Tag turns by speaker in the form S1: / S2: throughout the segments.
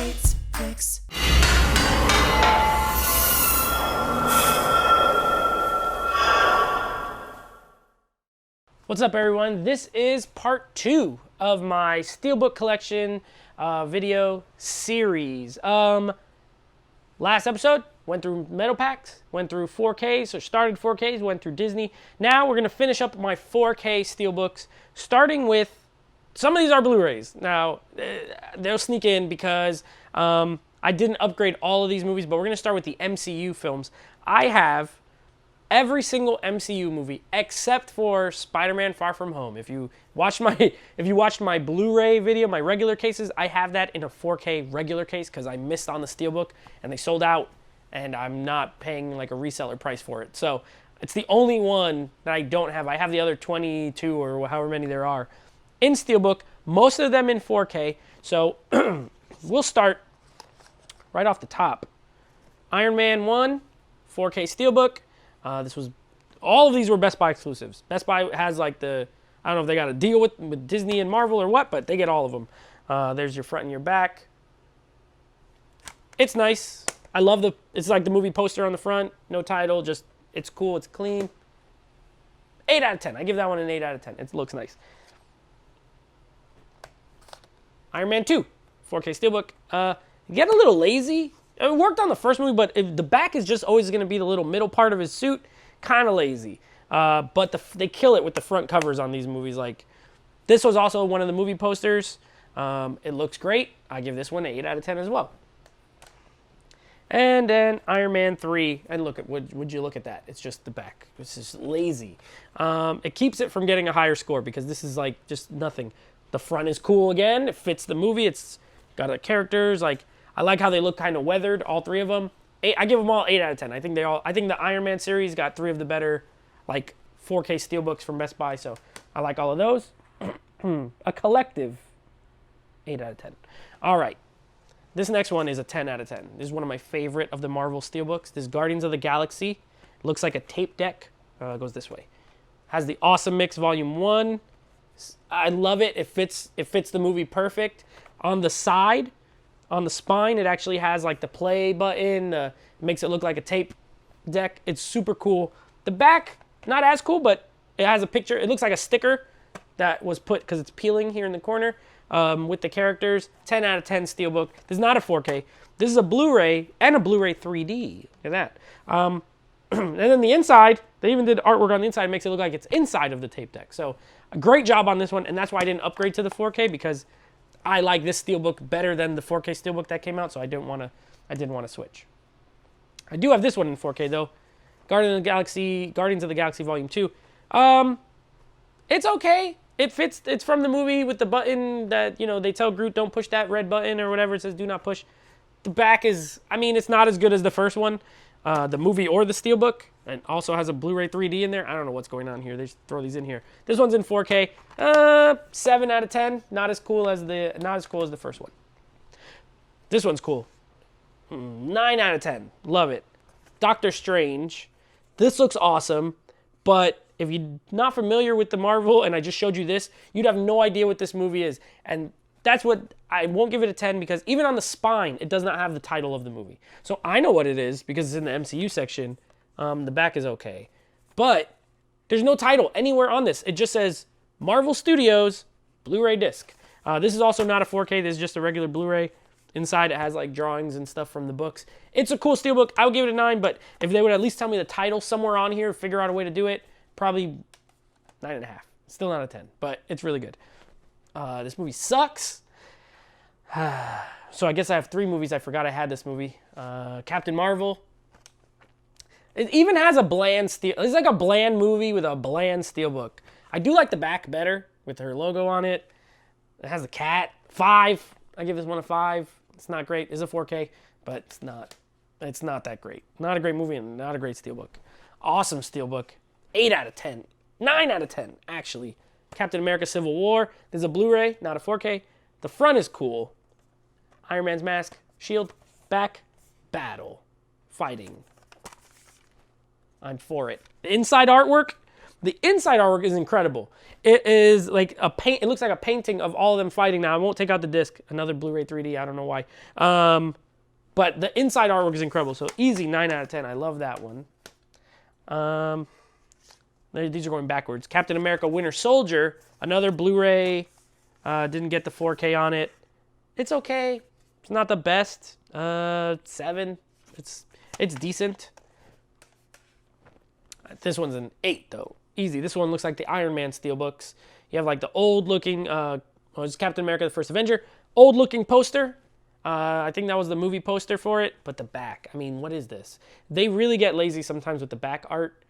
S1: hates flicks.
S2: What's up, everyone? This is part 2 of my Steelbook Collection video series. Last episode, went through metal packs, went through 4Ks, so started 4Ks, went through Disney. Now we're going to finish up my 4K Steelbooks, starting with, some of these are Blu-rays. Now, they'll sneak in because I didn't upgrade all of these movies, but we're going to start with the MCU films. I have every single MCU movie except for Spider-Man Far From Home. If you watched my Blu-ray video, my regular cases, I have that in a 4K regular case because I missed on the Steelbook and they sold out and I'm not paying like a reseller price for it. So it's the only one that I don't have. I have the other 22 or however many there are in Steelbook, most of them in 4K. So we'll start right off the top. Iron Man 1, 4K Steelbook. All of these were Best Buy exclusives. Best Buy has like I don't know if they got a deal with Disney and Marvel or what, but they get all of them. There's your front and your back. It's nice. I love it's like the movie poster on the front. No title, just, it's cool, it's clean. 8 out of 10. I give that one an 8 out of 10. It looks nice. Iron Man 2, 4K Steelbook. Get a little lazy. It worked on the first movie, but the back is just always going to be the little middle part of his suit. Kind of lazy. But they kill it with the front covers on these movies. Like, this was also one of the movie posters. It looks great. I give this one an 8 out of 10 as well. And then Iron Man 3. And look, would you look at that? It's just the back. It's just lazy. It keeps it from getting a higher score because this is like just nothing. The front is cool again. It fits the movie. It's got the characters. Like, I like how they look kind of weathered, all three of them. I give them all 8 out of 10. I think the Iron Man series got 3 of the better, like, 4K Steelbooks from Best Buy, so I like all of those. A collective 8 out of 10. All right. This next one is a 10 out of 10. This is one of my favorite of the Marvel Steelbooks. This is Guardians of the Galaxy. It looks like a tape deck. It goes this way. Has the Awesome Mix Volume 1. I love it. It fits the movie perfect. On the side, on the spine, it actually has like the play button. Makes it look like a tape deck. It's super cool. The back, not as cool, but it has a picture. It looks like a sticker that was put because it's peeling here in the corner with the characters. 10 out of 10 Steelbook. This is not a 4K. This is a Blu-ray and a Blu-ray 3D. Look at that. And then the inside, they even did artwork on the inside. It makes it look like it's inside of the tape deck. So a great job on this one, and that's why I didn't upgrade to the 4K because I like this Steelbook better than the 4K Steelbook that came out, so I didn't want to switch. I do have this one in 4K though. Guardians of the Galaxy Volume 2. It's okay. It fits. It's from the movie with the button that, they tell Groot don't push that red button or whatever. It says do not push. The back is, it's not as good as the first one, the movie or the Steelbook. And also has a Blu-ray 3D in there. I don't know what's going on here. They just throw these in here. This one's in 4K. 7 out of 10. Not as cool as the first one. This one's cool. 9 out of 10. Love it. Doctor Strange. This looks awesome, but if you're not familiar with the Marvel and I just showed you this, you'd have no idea what this movie is. And that's what I won't give it a 10 because even on the spine, it does not have the title of the movie. So I know what it is because it's in the MCU section. The back is okay. But there's no title anywhere on this. It just says Marvel Studios Blu-ray disc. This is also not a 4K. This is just a regular Blu-ray. Inside it has like drawings and stuff from the books. It's a cool Steelbook. I would give it a 9, but if they would at least tell me the title somewhere on here, figure out a way to do it, probably 9.5. Still not a 10, but it's really good. This movie sucks. So I guess I have 3 movies. I forgot I had this movie. Captain Marvel. It even has a bland it's like a bland movie with a bland Steelbook. I do like the back better with her logo on it. It has a cat. 5. I give this one a 5. It's not great. It's a 4K, but it's not that great. Not a great movie and not a great Steelbook. Awesome Steelbook. 8 out of 10. 9 out of 10, actually. Captain America Civil War. There's a Blu-ray, not a 4K. The front is cool. Iron Man's mask, shield, back, battle, fighting. I'm for it. The inside artwork, The inside artwork is incredible. It is like a paint. It looks like a painting of all of them fighting. Now I won't take out the disc. Another Blu-ray 3D. I don't know why. But the inside artwork is incredible. So easy 9 out of 10. I love that one. These are going backwards. Captain America: Winter Soldier. Another Blu-ray. Didn't get the 4K on it. It's okay. It's not the best. 7. It's decent. This one's an 8 though. Easy. This one looks like the Iron Man Steelbooks. You have like the old looking, it's Captain America: The First Avenger. Old looking poster. I think that was the movie poster for it. But the back, I mean, what is this? They really get lazy sometimes with the back art.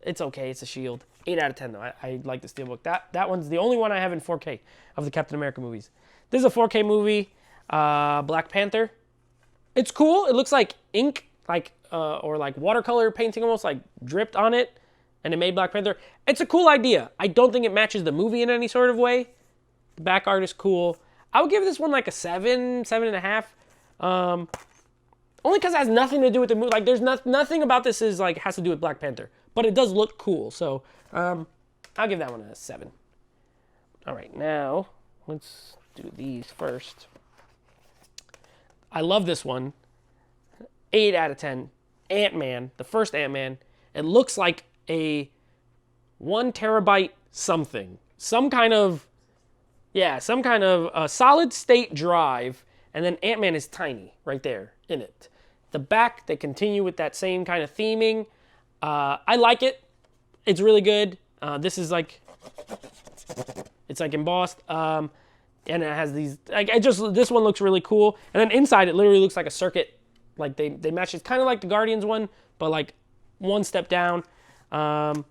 S2: It's okay. It's a shield. 8 out of 10 though. I like the Steelbook. That one's the only one I have in 4K of the Captain America movies. This is a 4K movie. Black Panther. It's cool. It looks like ink, or like watercolor painting almost, like dripped on it. And it made Black Panther. It's a cool idea. I don't think it matches the movie in any sort of way. The back art is cool. I would give this one like a 7, 7.5. Only because it has nothing to do with the movie. Like, there's nothing about this has to do with Black Panther. But it does look cool. So, I'll give that one a 7. All right, now, let's do these first. I love this one. 8 out of 10. Ant-Man, the first Ant-Man. It looks like a 1 terabyte something. Some kind of solid state drive, and then Ant-Man is tiny right there in it. The back, they continue with that same kind of theming. I like it. It's really good. This is like, it's like embossed, and it has these, this one looks really cool. And then inside, it literally looks like a circuit. Like they match. It's kind of like the Guardians one, but like one step down. 8 out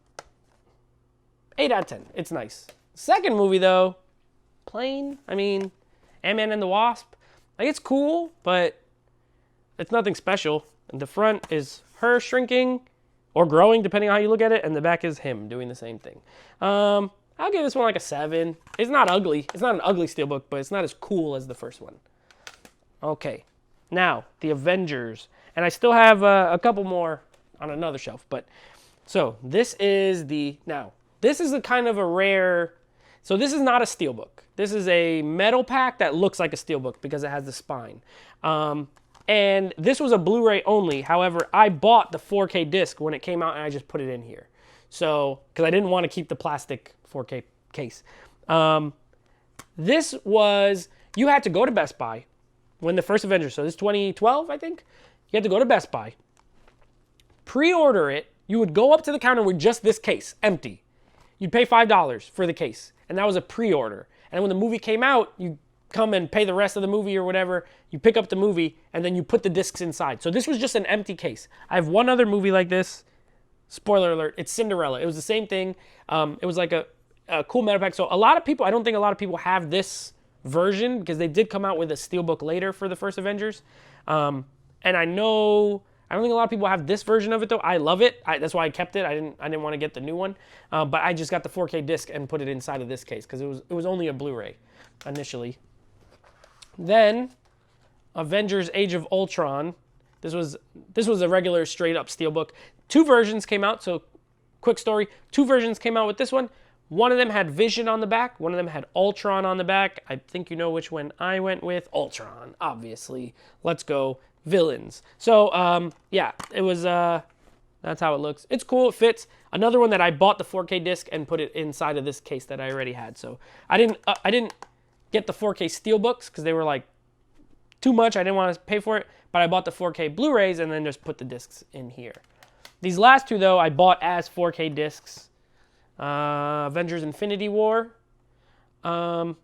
S2: of 10. It's nice. Second movie though, plain. I mean, Ant-Man and the Wasp. Like, it's cool, but it's nothing special. And the front is her shrinking or growing, depending on how you look at it, and the back is him doing the same thing. I'll give this one like a 7. It's not ugly. It's not an ugly Steelbook, but it's not as cool as the first one. Okay, now the Avengers, and I still have a couple more on another shelf, but. So this is this is a kind of a rare, so this is not a Steelbook. This is a metal pack that looks like a Steelbook because it has the spine. And this was a Blu-ray only. However, I bought the 4K disc when it came out and I just put it in here. So, because I didn't want to keep the plastic 4K case. This was, you had to go to Best Buy when the first Avengers, so this is 2012, I think. You had to go to Best Buy, pre-order it. You would go up to the counter with just this case, empty. You'd pay $5 for the case, and that was a pre-order. And when the movie came out, you come and pay the rest of the movie or whatever. You pick up the movie, and then you put the discs inside. So this was just an empty case. I have one other movie like this. Spoiler alert, it's Cinderella. It was the same thing. It was like a cool metal pack. So a lot of people, I don't think a lot of people have this version because they did come out with a Steelbook later for the first Avengers. And I don't think a lot of people have this version of it though. I love it. That's why I kept it. I didn't want to get the new one, but I just got the 4K disc and put it inside of this case because it was only a Blu-ray initially. Then Avengers: Age of Ultron. This was a regular straight up Steelbook. 2 versions came out. So quick story: 2 versions came out with this one. One of them had Vision on the back. One of them had Ultron on the back. I think you know which one I went with. Ultron, obviously. Let's go. Villains. So, yeah, it was, that's how it looks. It's cool. It fits. Another one that I bought the 4K disc and put it inside of this case that I already had. So I didn't get the 4K Steelbooks because they were like too much. I didn't want to pay for it, but I bought the 4K Blu-rays and then just put the discs in here. These last 2 though, I bought as 4K discs. Avengers: Infinity War. Art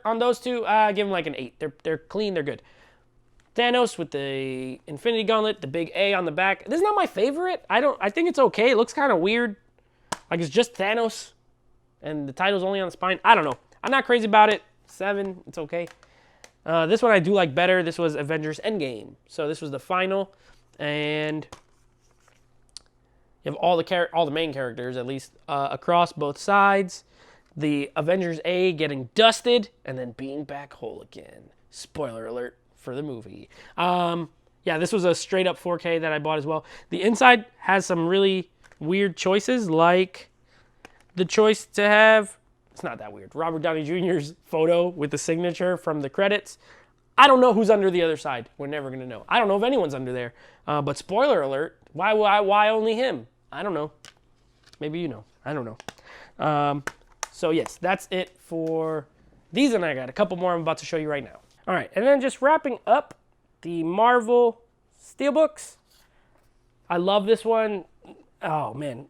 S2: on those 2, I give them like an 8. They're clean. They're good. Thanos with the Infinity Gauntlet, the big A on the back. This is not my favorite. I think it's okay. It looks kind of weird. Like it's just Thanos and the title's only on the spine. I don't know. I'm not crazy about it. 7, it's okay. This one I do like better. This was Avengers Endgame. So this was the final. And you have all the main characters, at least, across both sides. The Avengers A getting dusted and then being back whole again. Spoiler alert for the movie. Yeah, this was a straight up 4K that I bought as well. The inside has some really weird choices, like the choice to have, it's not that weird, Robert Downey Jr.'s photo with the signature from the credits. I don't know who's under the other side. We're never going to know. I don't know if anyone's under there. But spoiler alert, why only him? I don't know. Maybe you know. I don't know. So yes, that's it for these, and I got a couple more I'm about to show you right now. All right, and then just wrapping up the Marvel Steelbooks. I love this one. Oh, man.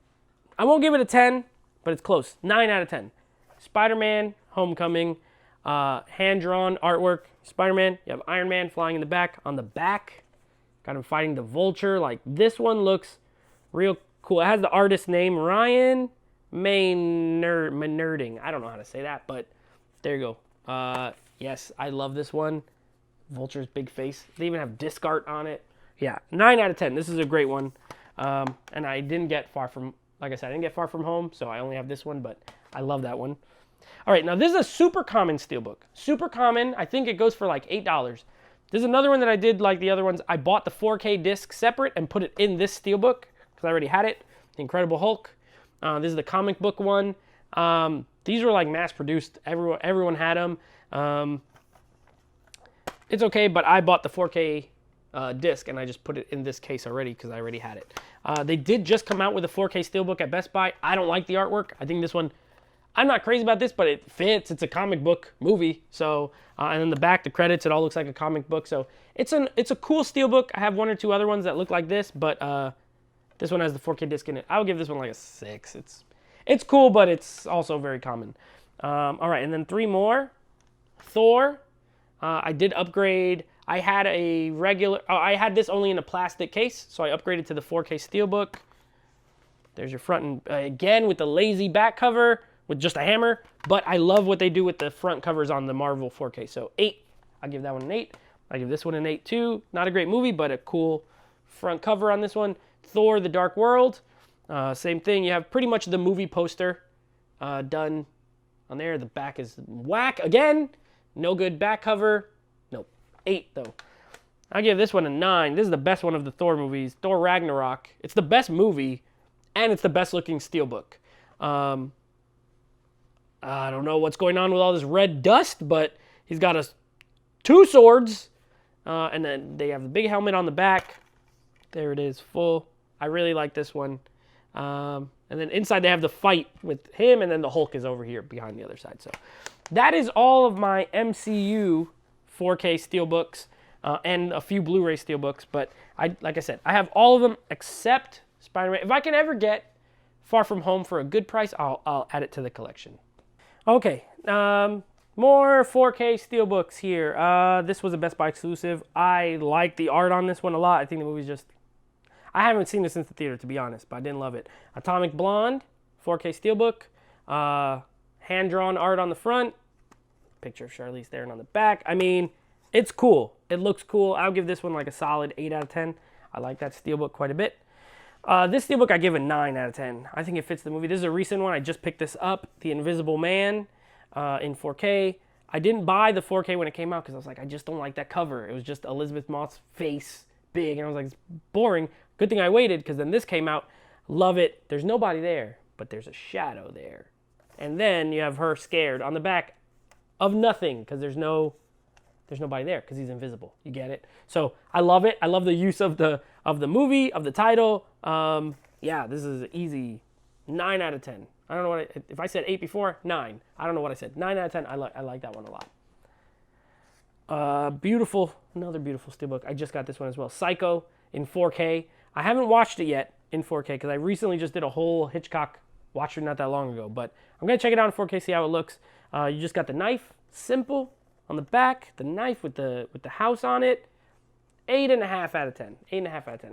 S2: I won't give it a 10, but it's close. 9 out of 10. Spider-Man, Homecoming, hand-drawn artwork. Spider-Man, you have Iron Man flying in the back. On the back, got him fighting the Vulture. Like, this one looks real cool. It has the artist's name, Ryan Maynarding. I don't know how to say that, but there you go. Yes, I love this one. Vulture's big face. They even have disc art on it. Yeah, 9 out of 10. This is a great one. And I didn't get far from, like I said, I didn't get far from home, so I only have this one, but I love that one. All right, now this is a super common Steelbook. Super common. I think it goes for like $8. This is another one that I did like the other ones. I bought the 4K disc separate and put it in this Steelbook because I already had it. The Incredible Hulk. This is the comic book one. These were like mass produced. Everyone had them. It's okay, but I bought the 4K disc and I just put it in this case already because I already had it. They did just come out with a 4K Steelbook at Best Buy. I don't like the artwork. I think this one, I'm not crazy about this, but it fits. It's a comic book movie. So, and then the back, the credits, it all looks like a comic book. So it's a cool Steelbook. I have one or two other ones that look like this, but this one has the 4K disc in it. I would give this one like a 6. It's cool, but it's also very common. All right, and then 3 more. Thor. I did upgrade. I had a regular, I had this only in a plastic case, so I upgraded to the 4K Steelbook. There's your front, and again with the lazy back cover with just a hammer, but I love what they do with the front covers on the Marvel 4K. So 8, I'll give that one an 8. I give this one an 8 too. Not a great movie, but a cool front cover on this one. Thor: The Dark World. Same thing. You have pretty much the movie poster done on there. The back is whack again. No good back cover. Nope. 8 though. I'll give this one a 9. This is the best one of the Thor movies. Thor Ragnarok. It's the best movie, and it's the best looking Steelbook. I don't know what's going on with all this red dust, but he's got 2 swords, and then they have the big helmet on the back. There it is, full. I really like this one. And then inside they have the fight with him, and then the Hulk is over here behind the other side. So that is all of my MCU 4K Steelbooks and a few Blu-ray Steelbooks. But like I said, I have all of them except Spider-Man. If I can ever get Far From Home for a good price, I'll add it to the collection. Okay, more 4K Steelbooks here. This was a Best Buy exclusive. I like the art on this one a lot. I think the movie's just, I haven't seen this since the theater, to be honest, but I didn't love it. Atomic Blonde, 4K Steelbook. Hand-drawn art on the front. Picture of Charlize Theron on the back. I mean, it's cool. It looks cool. I'll give this one like a solid 8 out of 10. I like that Steelbook quite a bit. This Steelbook I give a 9 out of 10. I think it fits the movie. This is a recent one. I just picked this up. The Invisible Man in 4K. I didn't buy the 4K when it came out because I was like, I just don't like that cover. It was just Elizabeth Moss's face big, and I was like, it's boring. Good thing I waited because then this came out. Love it. There's nobody there, but there's a shadow there. And then you have her scared on the back of nothing because there's nobody there because he's invisible. You get it? So I love it. I love the use of the movie, of the title. Yeah, this is an easy 9 out of 10. I don't know if I said 8 before, 9. I don't know what I said. 9 out of 10. I like that one a lot. Beautiful, another beautiful Steelbook. I just got this one as well. Psycho in 4K. I haven't watched it yet in 4K because I recently just did a whole Hitchcock watch it not that long ago, but I'm going to check it out in 4K, see how it looks. You just got the knife, simple, on the back, the knife with the house on it. 8.5 out of 10. 8.5 out of 10.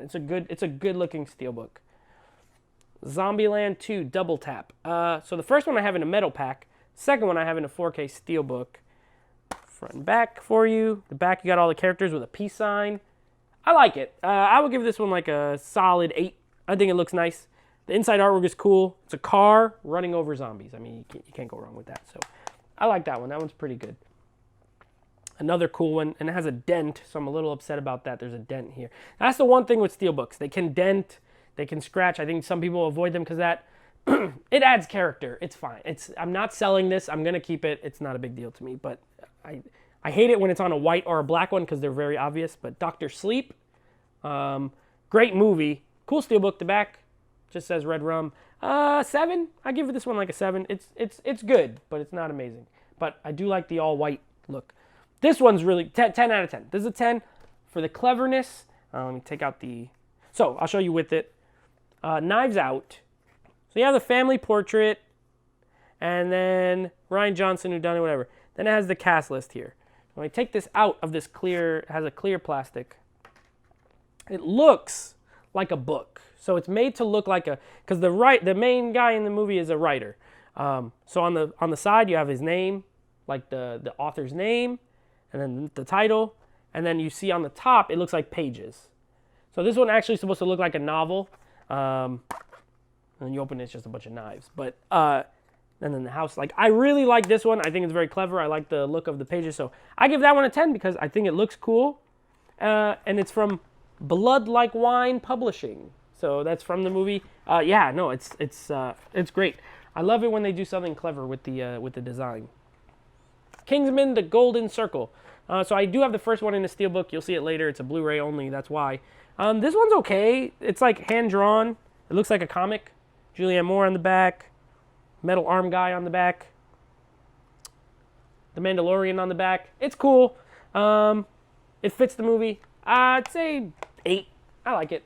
S2: It's a good looking Steelbook. Zombieland 2 Double Tap. So the first one I have in a metal pack. Second one I have in a 4K Steelbook. Front and back for you. The back you got all the characters with a peace sign. I like it. I would give this one like a solid 8. I think it looks nice. The inside artwork is cool. It's a car running over zombies. I mean, you can't go wrong with that. So I like that one. That one's pretty good. Another cool one, and it has a dent, so I'm a little upset about that. There's a dent here. That's the one thing with Steelbooks. They can dent. They can scratch. I think some people avoid them because that it adds character. It's fine. I'm not selling this. I'm gonna keep it. It's not a big deal to me. But I hate it when it's on a white or a black one because they're very obvious. But Dr. Sleep, great movie. Cool steelbook. The back just says Red Rum. 7. I give this one like a 7. It's good, but it's not amazing. But I do like the all white look. This one's really 10 out of 10. This is a 10 for the cleverness. Let me take out the. So I'll show you with it. Knives Out. So you have the family portrait, and then Ryan Johnson, who done it, whatever. Then it has the cast list here. When I take this out of this clear, it has a clear plastic. It looks like a book. So it's made to look like because the main guy in the movie is a writer. So on the side you have his name, like the author's name, and then the title, and then you see on the top it looks like pages. So this one actually is supposed to look like a novel. And then you open it, it's just a bunch of knives. But and then the house, like I really like this one. I think it's very clever. I like the look of the pages. So I give that one a 10 because I think it looks cool. And it's from Blood Like Wine Publishing. So that's from the movie. Yeah, no, it's great. I love it when they do something clever with the design. Kingsman: The Golden Circle. So I do have the first one in the steelbook. You'll see it later. It's a Blu-ray only. That's why. This one's okay. It's like hand drawn. It looks like a comic. Julianne Moore on the back. Metal arm guy on the back. The Mandalorian on the back. It's cool. It fits the movie. I'd say 8. I like it.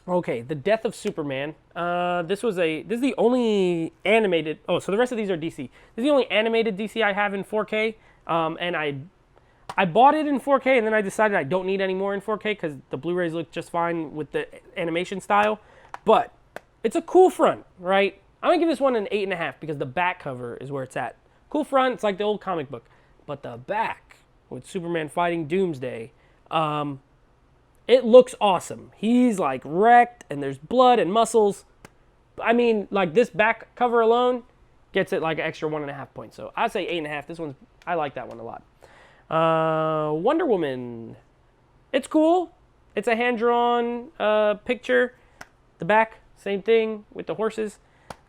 S2: Okay, The Death of Superman. This is the only animated. Oh, so the rest of these are DC. This is the only animated DC I have in 4K. And I bought it in 4K, and then I decided I don't need any more in 4K because the Blu-rays look just fine with the animation style. But it's a cool front, right? I'm going to give this one an 8.5 because the back cover is where it's at. Cool front, it's like the old comic book. But the back, with Superman fighting Doomsday, it looks awesome. He's like wrecked, and there's blood and muscles. I mean, like this back cover alone gets it like an extra 1.5 points. So I'd say 8.5. I like that one a lot. Wonder Woman. It's cool. It's a hand-drawn picture. The back, same thing with the horses.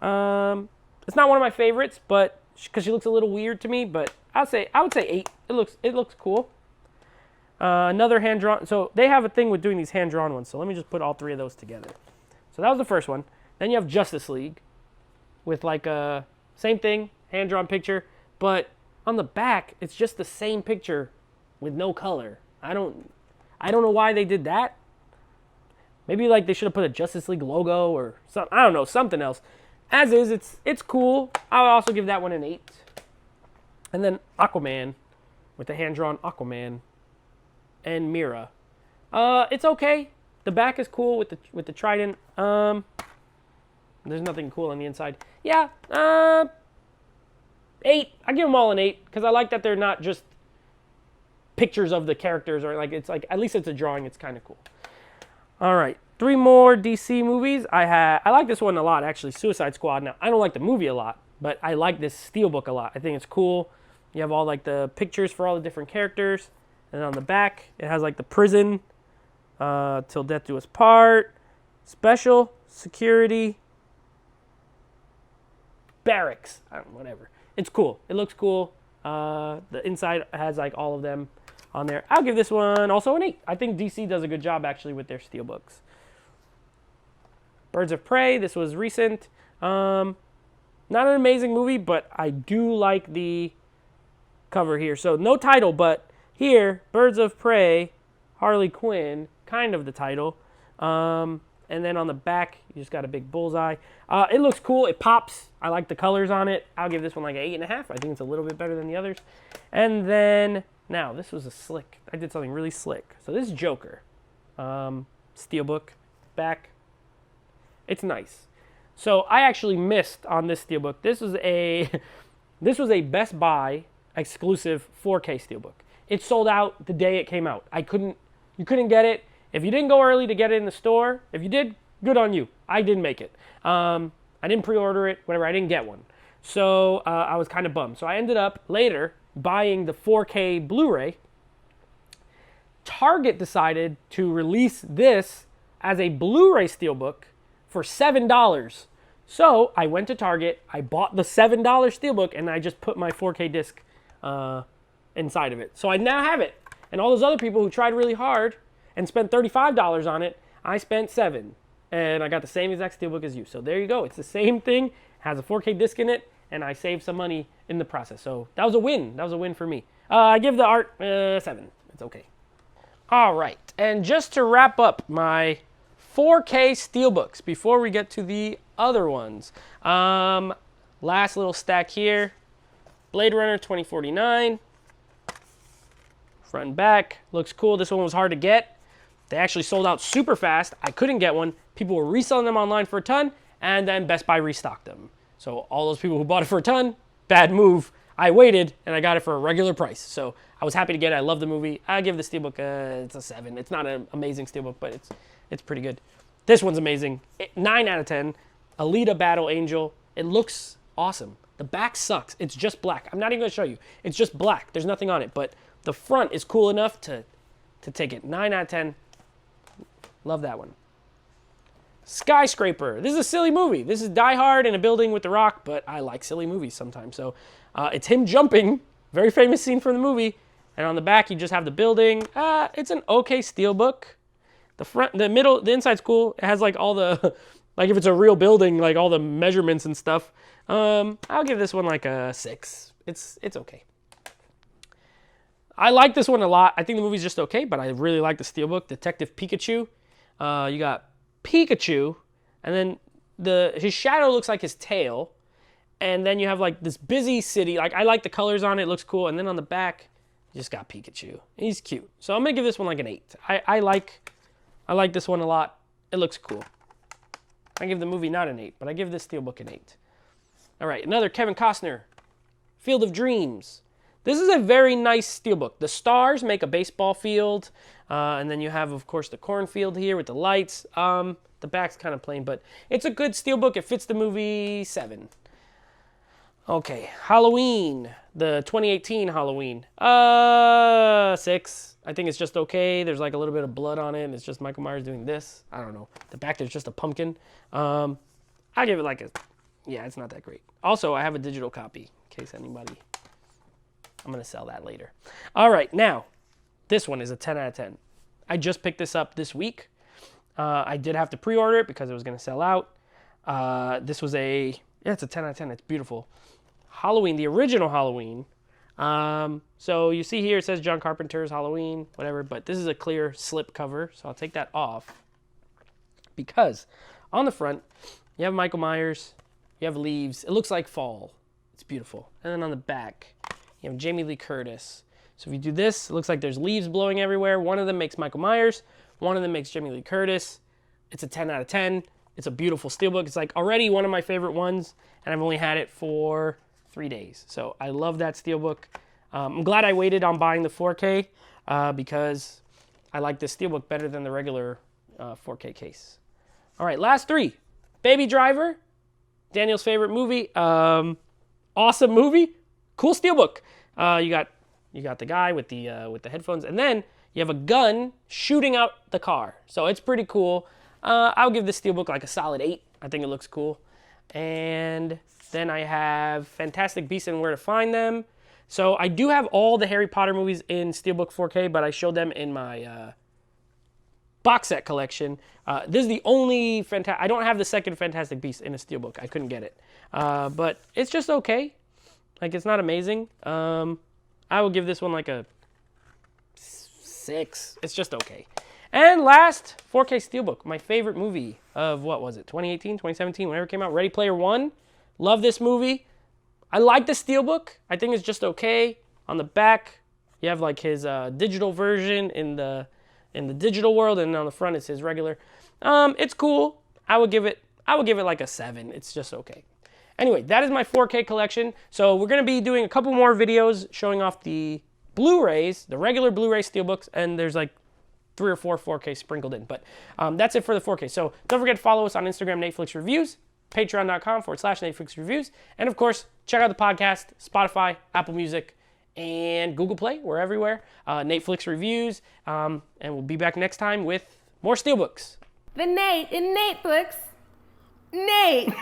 S2: It's not one of my favorites, but because she looks a little weird to me. But I would say 8. It looks cool. Another hand-drawn. So they have a thing with doing these hand-drawn ones. So let me just put all 3 of those together. So that was the first one. Then you have Justice League with like a same thing, hand-drawn picture, but on the back it's just the same picture with no color. I don't know why they did that. Maybe like they should have put a Justice League logo or something. I don't know, something else. As is, it's cool. I'll also give that one an 8. And then Aquaman with the hand-drawn Aquaman and Mira. It's okay. The back is cool with the trident. There's nothing cool on the inside. Yeah, 8. I give them all an 8 because I like that they're not just pictures of the characters, or like it's like at least it's a drawing. It's kind of cool. All right, 3 more DC movies. I like this one a lot actually. Suicide Squad. Now I don't like the movie a lot, but I like this steelbook a lot. I think it's cool. You have all like the pictures for all the different characters, and on the back it has like the prison, till death do us part, special security, barracks, whatever. It's cool. It looks cool. The inside has like all of them on there. I'll give this one also an 8. I think DC does a good job actually with their steelbooks. Birds of Prey. This was recent. Not an amazing movie, but I do like the cover here. So no title, but here, Birds of Prey, Harley Quinn, kind of the title. And then on the back, you just got a big bullseye. It looks cool. It pops. I like the colors on it. I'll give this one like an 8.5. I think it's a little bit better than the others. And then, now, this was a slick. I did something really slick. So this is Joker. Steelbook. Back. It's nice. So I actually missed on this steelbook. This was a Best Buy exclusive 4K steelbook. It sold out the day it came out. You couldn't get it. If you didn't go early to get it in the store, if you did, good on you. I didn't make it. I didn't pre-order it, whatever. I didn't get one. So I was kind of bummed. So I ended up later buying the 4K Blu-ray. Target decided to release this as a Blu-ray Steelbook for $7. So I went to Target, I bought the $7 Steelbook, and I just put my 4K disc inside of it. So I now have it. And all those other people who tried really hard and spent $35 on it, I spent $7. And I got the same exact Steelbook as you. So there you go. It's the same thing, has a 4K disc in it, and I saved some money in the process. So that was a win. That was a win for me. I give the art 7. It's okay. All right. And just to wrap up my 4K Steelbooks before we get to the other ones. Last little stack here. Blade Runner 2049. Front and back. Looks cool. This one was hard to get. They actually sold out super fast. I couldn't get one. People were reselling them online for a ton, and then Best Buy restocked them. So all those people who bought it for a ton, bad move. I waited, and I got it for a regular price. So I was happy to get it. I love the movie. I give the Steelbook, it's a 7. It's not an amazing Steelbook, but it's pretty good. This one's amazing. 9 out of 10. Alita Battle Angel. It looks awesome. The back sucks. It's just black. I'm not even going to show you. It's just black. There's nothing on it, but the front is cool enough to take it. 9 out of 10. Love that one. Skyscraper. This is a silly movie. This is Die Hard in a building with The Rock, but I like silly movies sometimes. So it's him jumping. Very famous scene from the movie. And on the back, you just have the building. It's an okay Steelbook. The front, the middle, the inside's cool. It has like all the, like if it's a real building, like all the measurements and stuff. I'll give this one like a 6. It's okay. I like this one a lot. I think the movie's just okay, but I really like the Steelbook. Detective Pikachu. You got Pikachu, and then his shadow looks like his tail, and then you have like this busy city. Like I like the colors on it. It looks cool. And then on the back, you just got Pikachu. He's cute. So I'm gonna give this one like an 8. I like this one a lot. It looks cool. I give the movie not an 8, but I give this Steelbook an 8. All right, another Kevin Costner, Field of Dreams. This is a very nice Steelbook. The stars make a baseball field, and then you have, of course, the cornfield here with the lights. The back's kind of plain, but it's a good Steelbook. It fits the movie. 7. Okay, Halloween, the 2018 Halloween. 6. I think it's just okay. There's like a little bit of blood on it, and it's just Michael Myers doing this. I don't know. The back there's just a pumpkin. I give it like a, yeah, it's not that great. Also, I have a digital copy in case anybody. I'm going to sell that later. All right, now, this one is a 10 out of 10. I just picked this up this week. I did have to pre-order it because it was going to sell out. This was it's a 10 out of 10. It's beautiful. Halloween, the original Halloween. So you see here, it says John Carpenter's Halloween, whatever, but this is a clear slip cover, so I'll take that off. Because on the front, you have Michael Myers, you have leaves. It looks like fall. It's beautiful. And then on the back, you have Jamie Lee Curtis. So if you do this, it looks like there's leaves blowing everywhere. One of them makes Michael Myers. One of them makes Jamie Lee Curtis. It's a 10 out of 10. It's a beautiful Steelbook. It's like already one of my favorite ones, and I've only had it for 3 days. So I love that Steelbook. I'm glad I waited on buying the 4K because I like this Steelbook better than the regular 4K case. All right, last 3. Baby Driver, Daniel's favorite movie. Awesome movie. Cool Steelbook. You got the guy with the headphones, and then you have a gun shooting out the car. So it's pretty cool. I'll give this Steelbook like a solid 8. I think it looks cool. And then I have Fantastic Beasts and Where to Find Them. So I do have all the Harry Potter movies in Steelbook 4K, but I showed them in my box set collection. This is the only I don't have the second Fantastic Beast in a Steelbook. I couldn't get it. But it's just okay. Like, it's not amazing. I will give this one like a 6. It's just okay. And last, 4K Steelbook. My favorite movie of, what was it, 2018, 2017, whenever it came out. Ready Player One. Love this movie. I like the Steelbook. I think it's just okay. On the back, you have like his digital version in the digital world, and on the front it's his regular. It's cool. I would give it like a 7. It's just okay. Anyway, that is my 4K collection. So we're going to be doing a couple more videos showing off the Blu-rays, the regular Blu-ray Steelbooks, and there's like 3 or 4 4K sprinkled in. But that's it for the 4K. So don't forget to follow us on Instagram, Netflix Reviews, patreon.com/Netflix Reviews, and of course, check out the podcast, Spotify, Apple Music, and Google Play. We're everywhere. Netflix Reviews, and we'll be back next time with more Steelbooks.
S1: The Nate in Nate books. Nate.